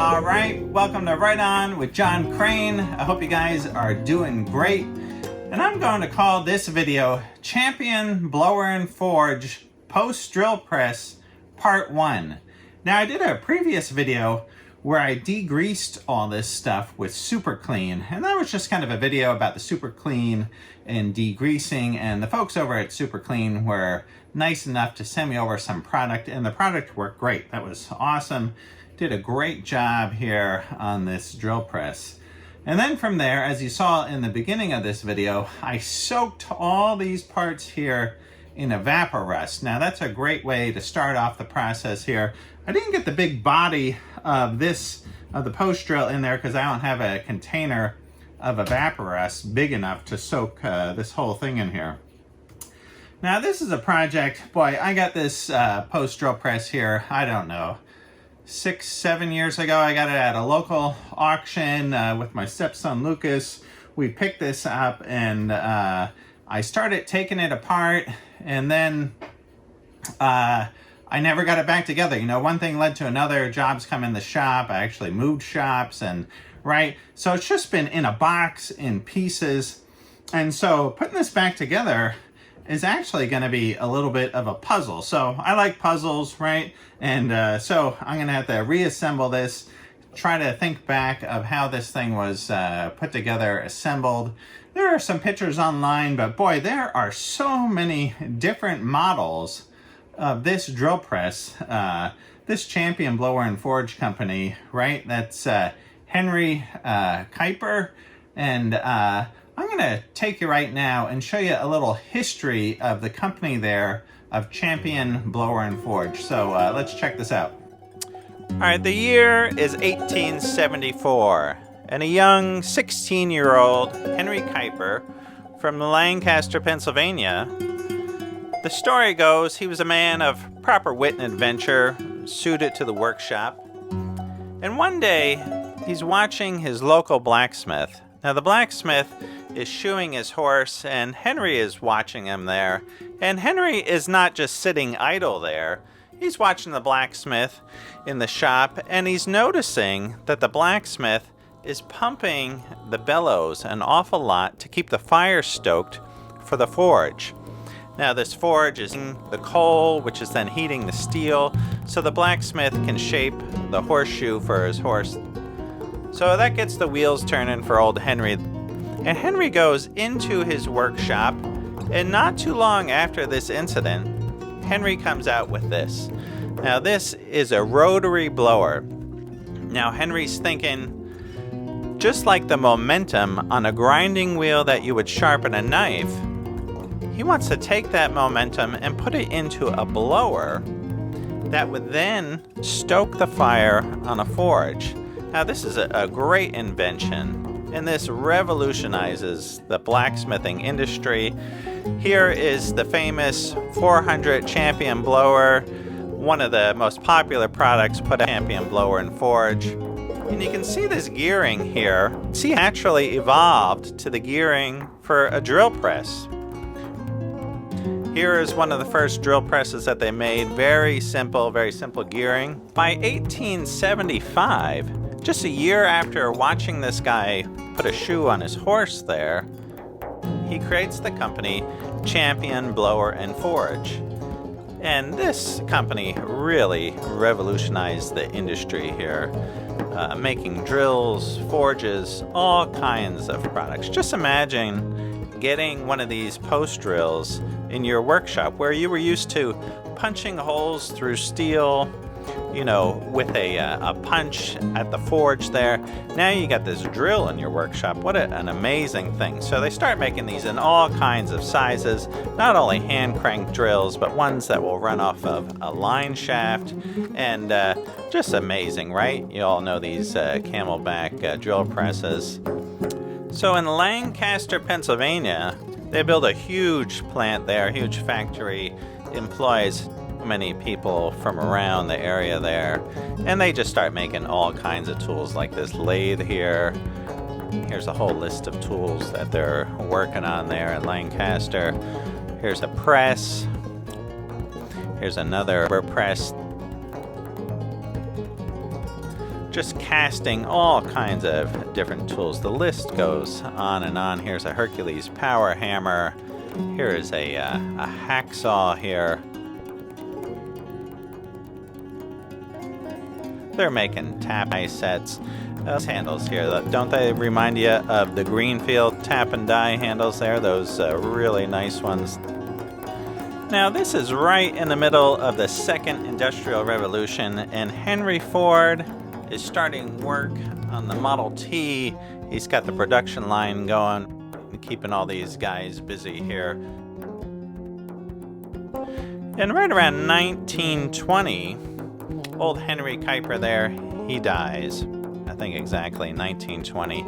All right, welcome to Right On with John Crane. I hope you guys are doing great. And I'm going to call this video Champion Blower and Forge Post Drill Press Part 1. Now I did a previous video where I degreased all this stuff with Super Clean, and that was just kind of a video about the Super Clean and degreasing, and the folks over at Super Clean were nice enough to send me over some product, and the product worked great. That was awesome. Did a great job here on this drill press. And then from there, as you saw in the beginning of this video, I soaked all these parts here in Evaporust. Now that's a great way to start off the process here. I didn't get the big body of the post drill in there because I don't have a container of Evaporust big enough to soak this whole thing in here. Now this is a project, boy, I got this post drill press here, I don't know, 6-7 years ago. I got it at a local auction with my stepson Lucas. We picked this up and I started taking it apart, and then I never got it back together. You know, one thing led to another, jobs come in the shop, I actually moved shops, and right, so it's just been in a box in pieces. And so putting this back together is actually going to be a little bit of a puzzle. So I like puzzles, right? And so I'm going to have to reassemble this, try to think back of how this thing was put together, assembled. There are some pictures online, but boy, there are so many different models of this drill press, this Champion Blower and Forge company, right? That's Henry Kuiper, and I'm going to take you right now and show you a little history of the company there of Champion Blower and Forge. So let's check this out. All right, the year is 1874, and a young 16-year-old Henry Kuiper from Lancaster, Pennsylvania. The story goes he was a man of proper wit and adventure, suited to the workshop. And one day, he's watching his local blacksmith. Now, the blacksmith is shoeing his horse, and Henry is watching him there. And Henry is not just sitting idle there. He's watching the blacksmith in the shop, and he's noticing that the blacksmith is pumping the bellows an awful lot to keep the fire stoked for the forge. Now this forge is in the coal, which is then heating the steel, so the blacksmith can shape the horseshoe for his horse. So that gets the wheels turning for old Henry. And Henry goes into his workshop, and not too long after this incident, Henry comes out with this. Now this is a rotary blower. Now Henry's thinking, just like the momentum on a grinding wheel that you would sharpen a knife, he wants to take that momentum and put it into a blower that would then stoke the fire on a forge. Now this is a great invention, and this revolutionizes the blacksmithing industry. Here is the famous 400 Champion blower, one of the most popular products put out, Champion Blower and Forge. And you can see this gearing here. See, actually evolved to the gearing for a drill press. Here is one of the first drill presses that they made. Very simple gearing. By 1875, just a year after watching this guy put a shoe on his horse there, he creates the company Champion Blower and Forge. And this company really revolutionized the industry here, making drills, forges, all kinds of products. Just imagine getting one of these post drills in your workshop where you were used to punching holes through steel, you know, with a punch at the forge there. Now you got this drill in your workshop. What an amazing thing. So they start making these in all kinds of sizes, not only hand crank drills, but ones that will run off of a line shaft, and just amazing, right? You all know these Camelback drill presses. So in Lancaster, Pennsylvania, they build a huge plant there, a huge factory, employs many people from around the area there, and they just start making all kinds of tools like this lathe here. Here's a whole list of tools that they're working on there in Lancaster. Here's a press. Here's another press. just casting all kinds of different tools. The list goes on and on. Here's a Hercules power hammer. Here is a hacksaw here. They're making tap die sets. Those handles here, don't they remind you of the Greenfield tap and die handles there? Those really nice ones. Now this is right in the middle of the second industrial revolution, and Henry Ford is starting work on the Model T. He's got the production line going, keeping all these guys busy here. And right around 1920, old Henry Kuiper there, he dies. I think exactly 1920.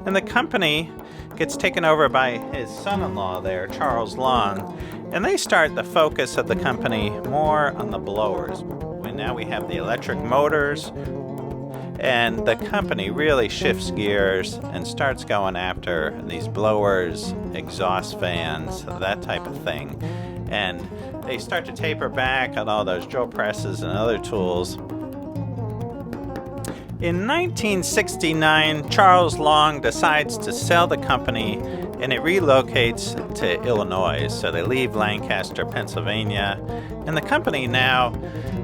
And the company gets taken over by his son-in-law there, Charles Long, and they start the focus of the company more on the blowers. And now we have the electric motors, and the company really shifts gears and starts going after these blowers, exhaust fans, that type of thing. And they start to taper back on all those drill presses and other tools. In 1969, Charles Long decides to sell the company, and it relocates to Illinois. So they leave Lancaster, Pennsylvania, and the company now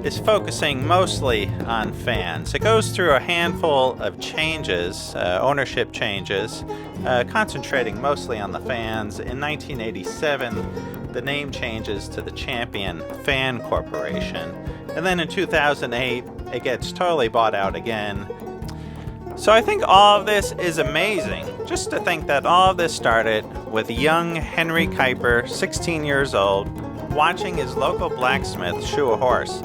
is focusing mostly on fans. It goes through a handful of changes, ownership changes, concentrating mostly on the fans. In 1987, the name changes to the Champion Fan Corporation. And then in 2008, it gets totally bought out again. So I think all of this is amazing. Just to think that all of this started with young Henry Kuiper, 16 years old, watching his local blacksmith shoe a horse.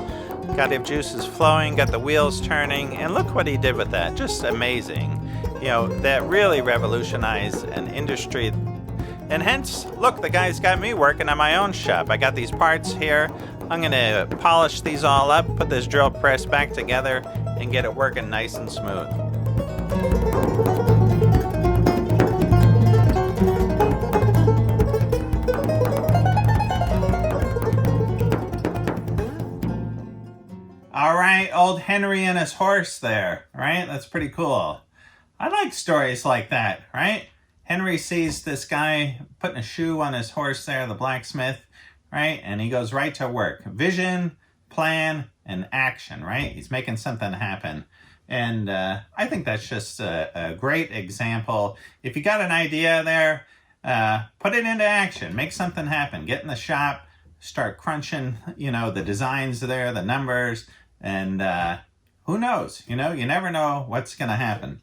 Got his juices flowing, got the wheels turning, and look what he did with that. Just amazing. You know, that really revolutionized an industry. And hence, look, the guy's got me working on my own shop. I got these parts here. I'm going to polish these all up, put this drill press back together, and get it working nice and smooth. All right, old Henry and his horse there, right? That's pretty cool. I like stories like that, right? Henry sees this guy putting a shoe on his horse there, the blacksmith, right? And he goes right to work. Vision, plan, and action, right? He's making something happen. And I think that's just a great example. If you got an idea there, put it into action. Make something happen. Get in the shop, start crunching, you know, the designs there, the numbers, and who knows? You know, you never know what's going to happen.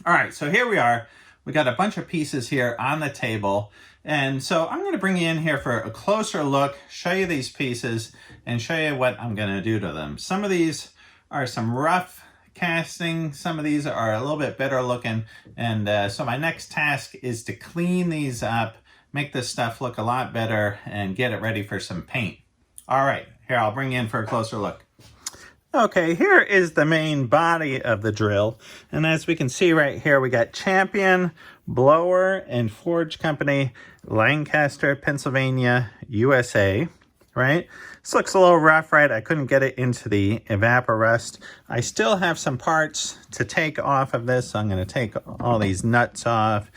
All right, so here we are. We got a bunch of pieces here on the table. And so I'm going to bring you in here for a closer look, show you these pieces, and show you what I'm going to do to them. Some of these are some rough casting. Some of these are a little bit better looking. And so my next task is to clean these up, make this stuff look a lot better, and get it ready for some paint. All right, here, I'll bring you in for a closer look. Okay, here is the main body of the drill. And as we can see right here, we got Champion Blower and Forge Company, Lancaster, Pennsylvania, USA, right? This looks a little rough, right? I couldn't get it into the evaporust. I still have some parts to take off of this. So I'm going to take all these nuts off,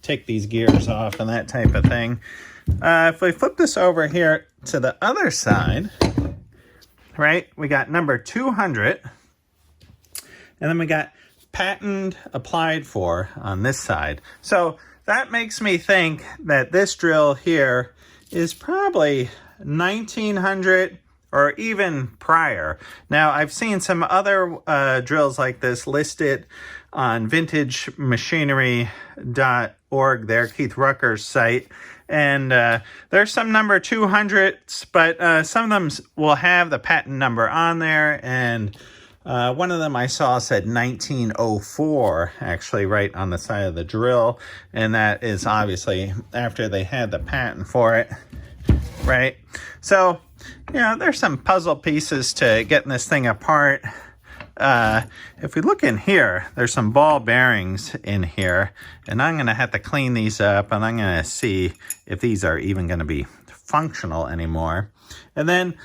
take these gears off, and that type of thing. If we flip this over here to the other side, right, we got number 200, and then we got patent applied for on this side. So that makes me think that this drill here is probably 1900 or even prior. Now, I've seen some other drills like this listed on vintagemachinery.org there, Keith Rucker's site. And there's some number 200s, but some of them will have the patent number on there. And one of them I saw said 1904, actually, right on the side of the drill. And that is obviously after they had the patent for it, right? So, you know, there's some puzzle pieces to getting this thing apart. If we look in here, there's some ball bearings in here, and I'm going to have to clean these up, and I'm going to see if these are even going to be functional anymore. And then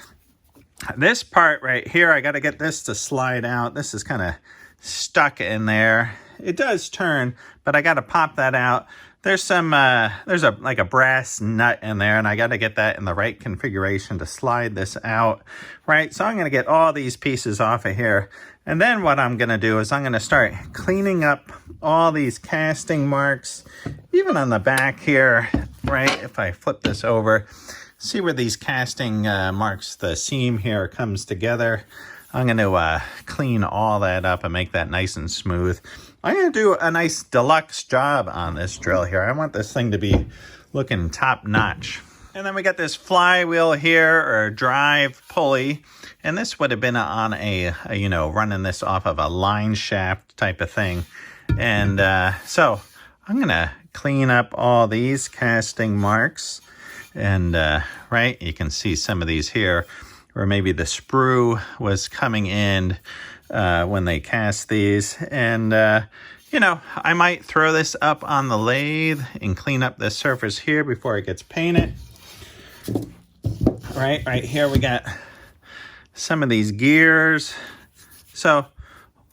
this part right here, I got to get this to slide out. This is kind of stuck in there. It does turn, but I got to pop that out. There's some, there's like a brass nut in there, and I got to get that in the right configuration to slide this out, right? So I'm going to get all these pieces off of here. And then what I'm going to do is I'm going to start cleaning up all these casting marks, even on the back here, right? If I flip this over, see where these casting marks, the seam here comes together. I'm going to clean all that up and make that nice and smooth. I'm going to do a nice deluxe job on this drill here. I want this thing to be looking top notch. And then we got this flywheel here, or drive pulley. And this would have been on a you know, running this off of a line shaft type of thing. And so I'm going to clean up all these casting marks. And right, you can see some of these here where maybe the sprue was coming in when they cast these. And, you know, I might throw this up on the lathe and clean up the surface here before it gets painted. Right here we got some of these gears. So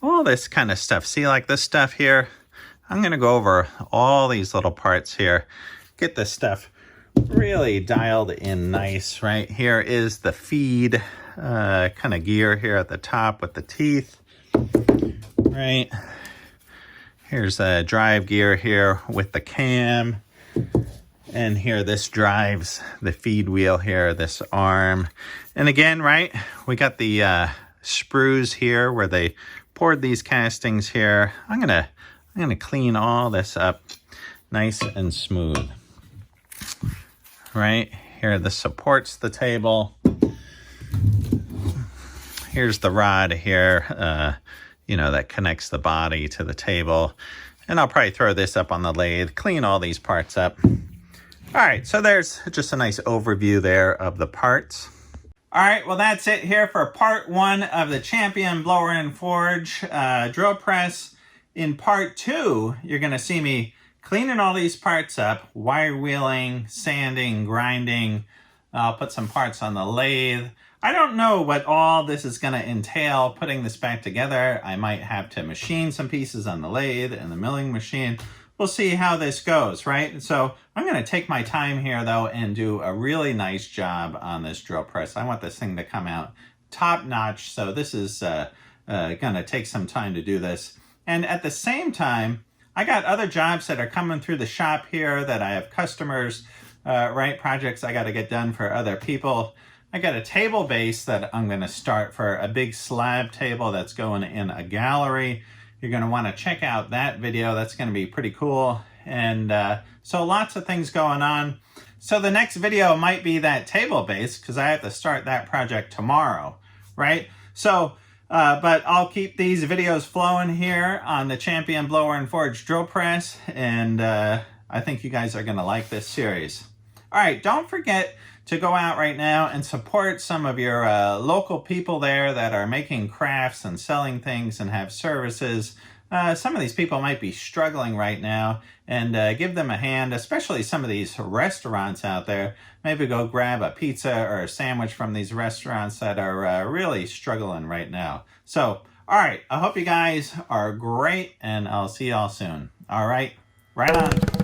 all this kind of stuff. See, like this stuff here, I'm going to go over all these little parts here. Get this stuff really dialed in nice. Right here is the feed kind of gear here at the top with the teeth. Right here's a drive gear here with the cam, and here this drives the feed wheel here, this arm. And again, right, we got the sprues here where they poured these castings here. I'm gonna clean all this up nice and smooth. Right here, this supports the table. Here's the rod here, you know, that connects the body to the table. And I'll probably throw this up on the lathe, clean all these parts up. All right, so there's just a nice overview there of the parts. All right, well, that's it here for part 1 of the Champion Blower and Forge drill press. In part 2, you're gonna see me cleaning all these parts up, wire wheeling, sanding, grinding. I'll put some parts on the lathe. I don't know what all this is going to entail putting this back together. I might have to machine some pieces on the lathe and the milling machine. We'll see how this goes, right? So I'm going to take my time here, though, and do a really nice job on this drill press. I want this thing to come out top notch. So this is going to take some time to do this. And at the same time, I got other jobs that are coming through the shop here that I have customers, right? Projects I got to get done for other people. I got a table base that I'm going to start for a big slab table that's going in a gallery. You're going to want to check out that video. That's going to be pretty cool. And so lots of things going on. So the next video might be that table base because I have to start that project tomorrow, right? So, but I'll keep these videos flowing here on the Champion Blower and Forge drill press. And I think you guys are going to like this series. All right, don't forget to go out right now and support some of your local people there that are making crafts and selling things and have services. Some of these people might be struggling right now, and give them a hand, especially some of these restaurants out there. Maybe go grab a pizza or a sandwich from these restaurants that are really struggling right now. So, all right, I hope you guys are great, and I'll see y'all soon. All right, right on.